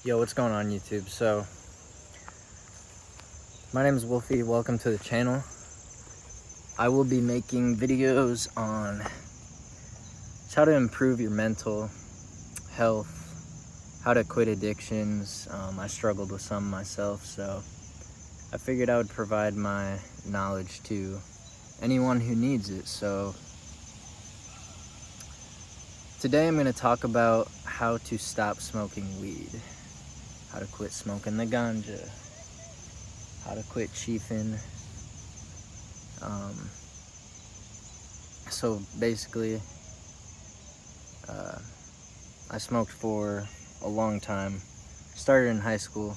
Yo, what's going on YouTube? So, my name is Wolfie. Welcome to the channel. I will be making videos on how to improve your mental health, how to quit addictions. I struggled with some myself, so I figured I would provide my knowledge to anyone who needs it. So, today I'm going to talk about how to stop smoking weed, how to quit smoking the ganja, how to quit chiefing. So basically, I smoked for a long time. Started in high school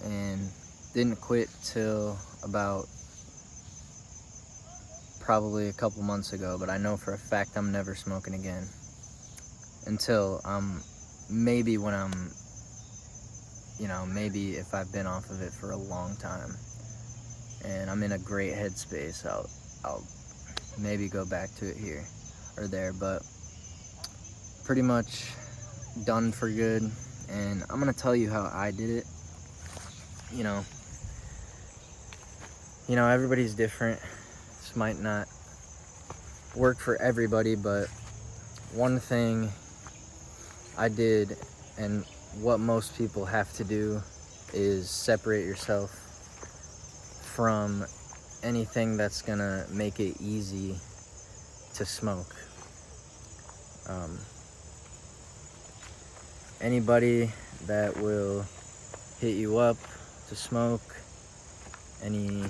and didn't quit till about probably a couple months ago, but I know for a fact I'm never smoking again until maybe when I'm, maybe if I've been off of it for a long time and I'm in a great headspace, I'll maybe go back to it here or there, but pretty much done for good. And I'm gonna tell you how I did it. Everybody's different. This might not work for everybody, but one thing I did, and what most people have to do, is separate yourself from anything that's gonna make it easy to smoke. Anybody that will hit you up to smoke, any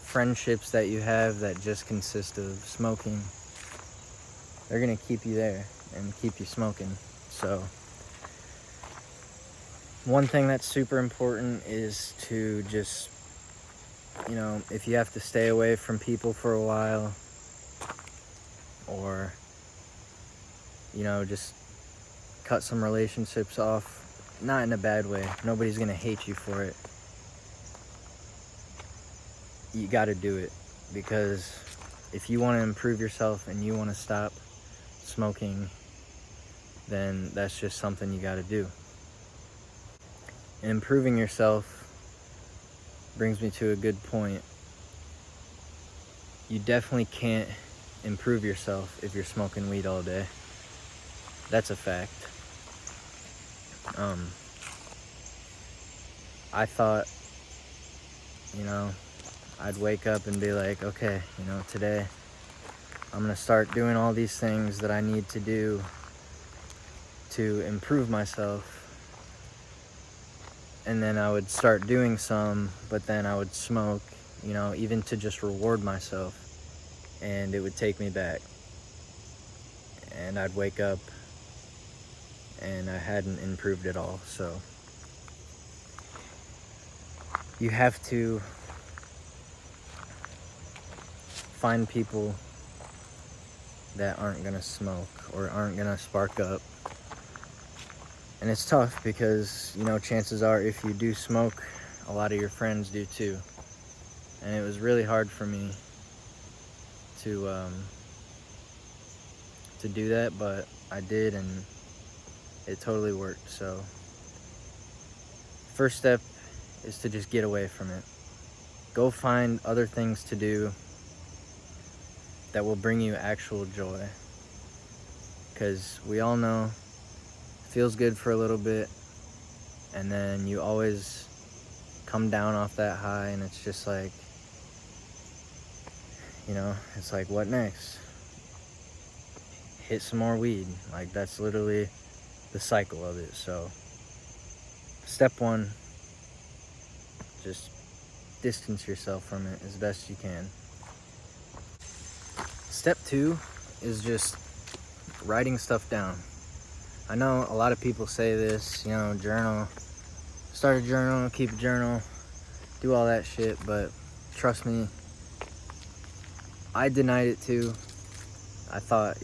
friendships that you have that just consist of smoking, they're gonna keep you there and keep you smoking. So one thing that's super important is to just, if you have to stay away from people for a while, or just cut some relationships off, not in a bad way, nobody's gonna hate you for it. You gotta do it, because if you want to improve yourself and you want to stop smoking, then that's just something you gotta do. And improving yourself brings me to a good point. You definitely can't improve yourself if you're smoking weed all day. That's a fact. I thought, I'd wake up and be like, okay, today I'm gonna start doing all these things that I need to do to improve myself. And then I would start doing some, but then I would smoke, even to just reward myself, and it would take me back. And I'd wake up and I hadn't improved at all. So you have to find people that aren't gonna smoke or aren't gonna spark up. And it's tough because, chances are if you do smoke, a lot of your friends do too. And it was really hard for me to do that, but I did, and it totally worked. So first step is to just get away from it. Go find other things to do that will bring you actual joy, because we all know it feels good for a little bit, and then you always come down off that high, and it's just like, it's like, what next? Hit some more weed. Like, that's literally the cycle of it. So step one, just distance yourself from it as best you can. Step two is just writing stuff down. I know a lot of people say this, journal, start a journal, keep a journal, do all that shit, but trust me, I denied it too. I thought,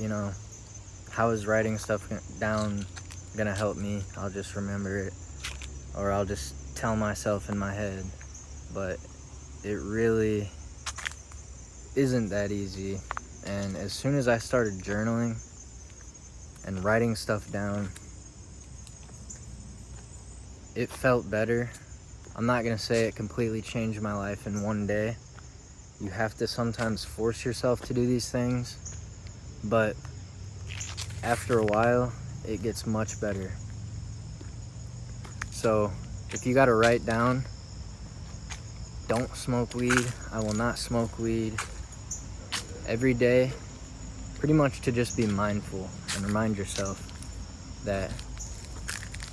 how is writing stuff down gonna help me? I'll just remember it, or I'll just tell myself in my head. But it really isn't that easy. And as soon as I started journaling and writing stuff down, it felt better. I'm not gonna say it completely changed my life in one day. You have to sometimes force yourself to do these things, but after a while, it gets much better. So if you gotta write down, don't smoke weed, I will not smoke weed, every day, pretty much to just be mindful and remind yourself that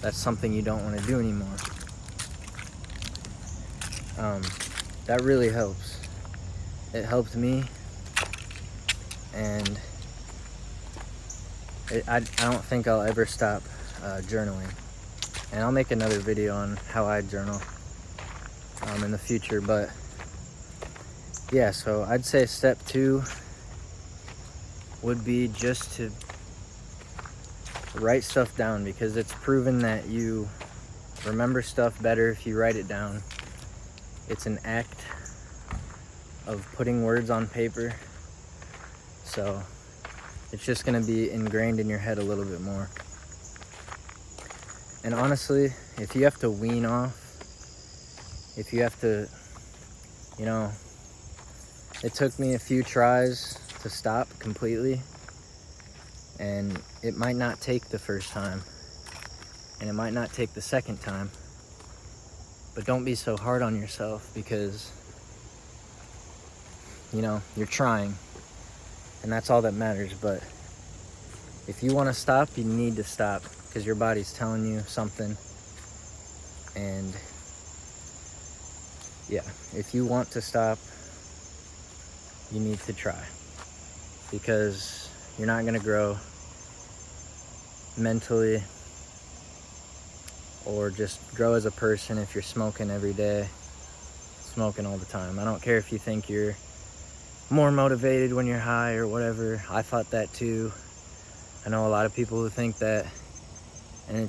that's something you don't want to do anymore. That really helps. It helped me, and I don't think I'll ever stop journaling. And I'll make another video on how I journal in the future. But yeah, so I'd say step 2 would be just to write stuff down, because it's proven that you remember stuff better if you write it down. It's an act of putting words on paper, so it's just gonna be ingrained in your head a little bit more. And honestly, if you have to wean off, if you have to, it took me a few tries to stop completely, and it might not take the first time, and it might not take the second time, but don't be so hard on yourself, because you're trying, and that's all that matters. But if you want to stop, you need to stop, because your body's telling you something. And yeah, if you want to stop, you need to try, because you're not going to grow mentally or just grow as a person if you're smoking every day, smoking all the time. I don't care if you think you're more motivated when you're high or whatever. I thought that too. I know a lot of people who think that, and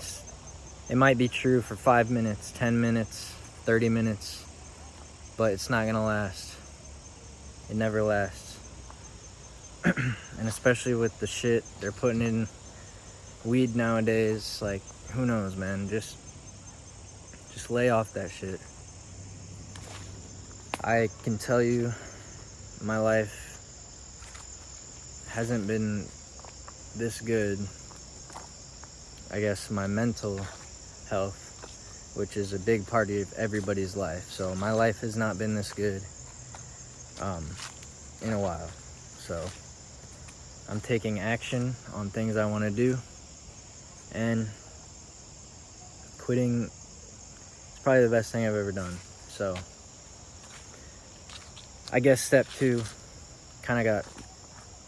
it might be true for 5 minutes, 10 minutes, 30 minutes, but it's not gonna last. It never lasts. And especially with the shit they're putting in weed nowadays, like, who knows, man? Just lay off that shit. I can tell you, my life hasn't been this good. I guess my mental health, which is a big part of everybody's life. So my life has not been this good in a while. So I'm taking action on things I want to do, and quitting is probably the best thing I've ever done. So I guess step 2 kind of got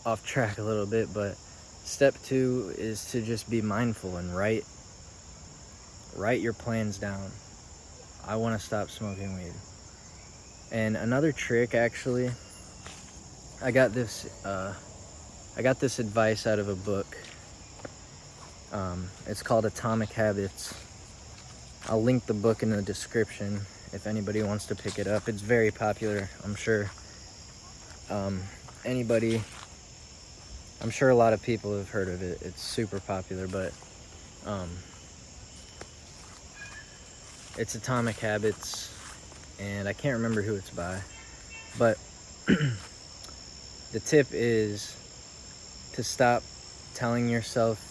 off track a little bit, but step 2 is to just be mindful and write your plans down. I want to stop smoking weed. And another trick, actually, I got this advice out of a book. It's called Atomic Habits. I'll link the book in the description if anybody wants to pick it up. It's very popular, I'm sure. I'm sure a lot of people have heard of it. It's super popular, but it's Atomic Habits, and I can't remember who it's by, but the tip is to stop telling yourself,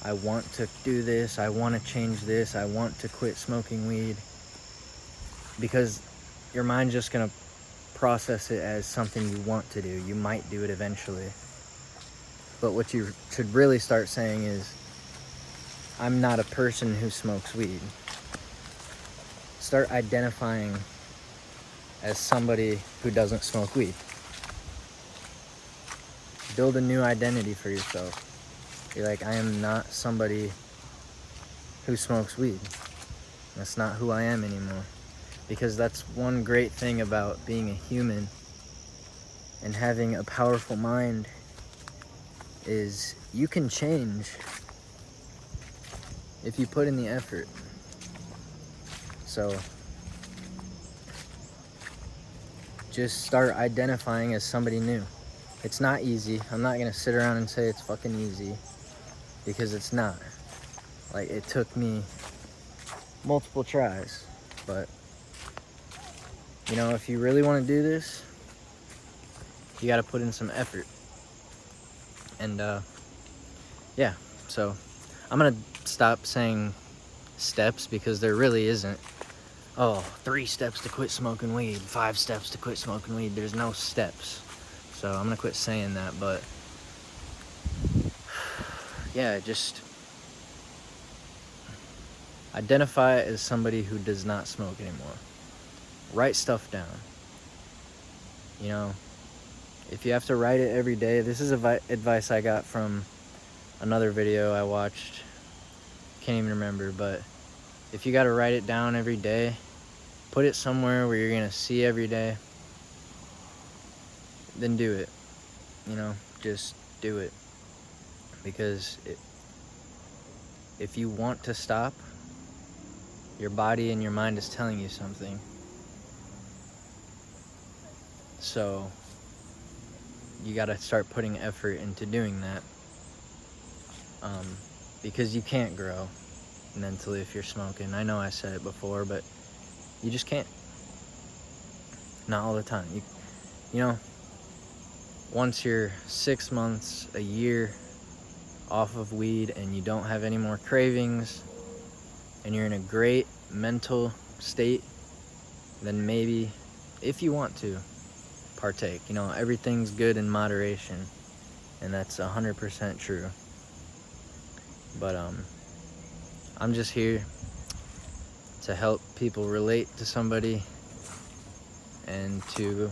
I want to do this, I want to change this, I want to quit smoking weed, because your mind's just going to process it as something you want to do. You might do it eventually. But what you should really start saying is, I'm not a person who smokes weed. Start identifying as somebody who doesn't smoke weed. Build a new identity for yourself. Be like, I am not somebody who smokes weed. That's not who I am anymore. Because that's one great thing about being a human and having a powerful mind, is you can change if you put in the effort. So just start identifying as somebody new. It's not easy. I'm not gonna sit around and say it's fucking easy, because it's not. Like, it took me multiple tries. But, you know, if you really want to do this, you got to put in some effort. And, yeah, so I'm going to stop saying steps, because there really isn't, 3 steps to quit smoking weed, 5 steps to quit smoking weed. There's no steps. So I'm going to quit saying that. But, yeah, just identify as somebody who does not smoke anymore. Write stuff down. You know, if you have to write it every day, this is advice I got from another video I watched. Can't even remember, but if you got to write it down every day, put it somewhere where you're going to see every day, then do it. You know, just do it. Because if you want to stop, your body and your mind is telling you something. So you got to start putting effort into doing that, because you can't grow mentally if you're smoking. I know I said it before, but you just can't. Not all the time. You know, once you're 6 months, a year off of weed and you don't have any more cravings and you're in a great mental state, then maybe, if you want to, partake. You know, everything's good in moderation, and that's 100% true. But I'm just here to help people relate to somebody and to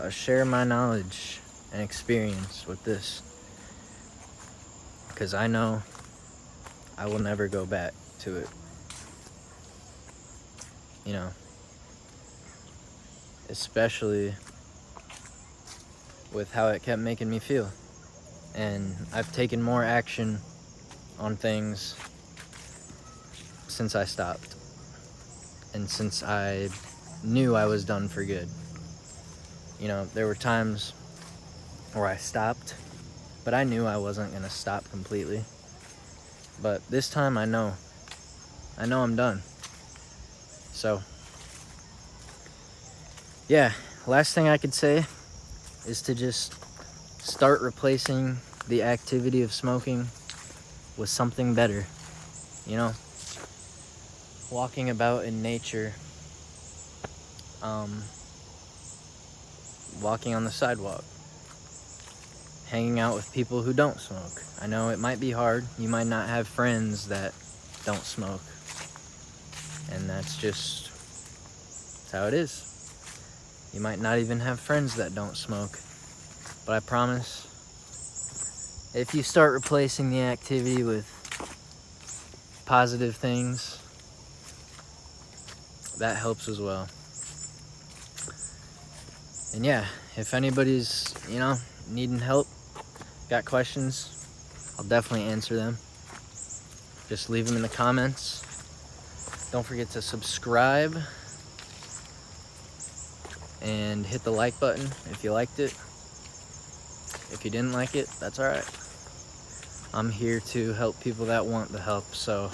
share my knowledge and experience with this, because I know I will never go back to it. You know, especially with how it kept making me feel. And I've taken more action on things since I stopped, and since I knew I was done for good. You know, there were times where I stopped, but I knew I wasn't going to stop completely. But this time I know I'm done. So, yeah, last thing I could say is to just start replacing the activity of smoking with something better. You know, walking about in nature, walking on the sidewalk, hanging out with people who don't smoke. I know it might be hard. You might not have friends that don't smoke, and that's how it is. You might not even have friends that don't smoke, but I promise, if you start replacing the activity with positive things, that helps as well. And yeah, if anybody's, you know, needing help, got questions, I'll definitely answer them. Just leave them in the comments. Don't forget to subscribe and hit the like button if you liked it. If you didn't like it, that's all right. I'm here to help people that want the help. So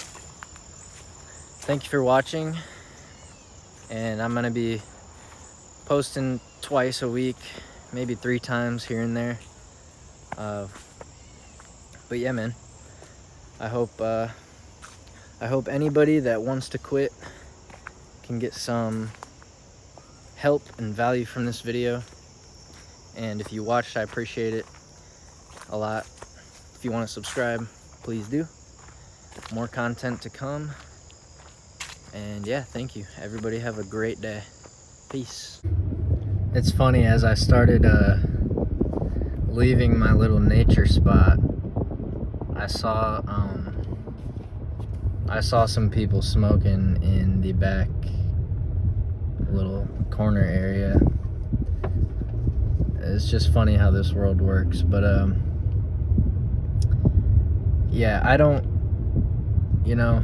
thank you for watching, and I'm gonna be posting twice a week, maybe 3 times here and there. But yeah, man, I hope anybody that wants to quit can get some help and value from this video. And if you watched, I appreciate it a lot. If you want to subscribe, please do. More content to come. And yeah, thank you. Everybody have a great day. Peace. It's funny, as I started leaving my little nature spot, I saw some people smoking in the back little corner area. It's just funny how this world works. But yeah, I don't, you know,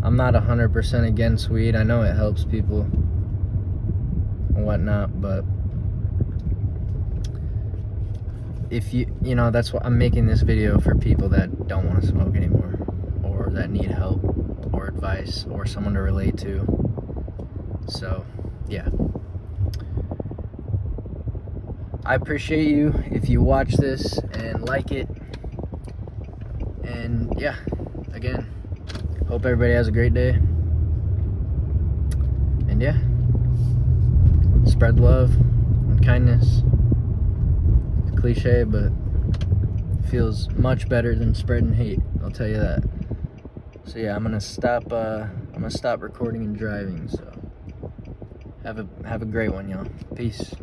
I'm not 100% against weed. I know it helps people and whatnot, but if you know, that's what I'm making this video for, people that don't want to smoke anymore, or that need help, or advice or someone to relate to. So, yeah. I appreciate you if you watch this and like it. And yeah, again, hope everybody has a great day. And yeah, spread love and kindness. It's cliche, but it feels much better than spreading hate, I'll tell you that. So yeah, I'm gonna stop recording and driving. So have a great one, y'all. Peace.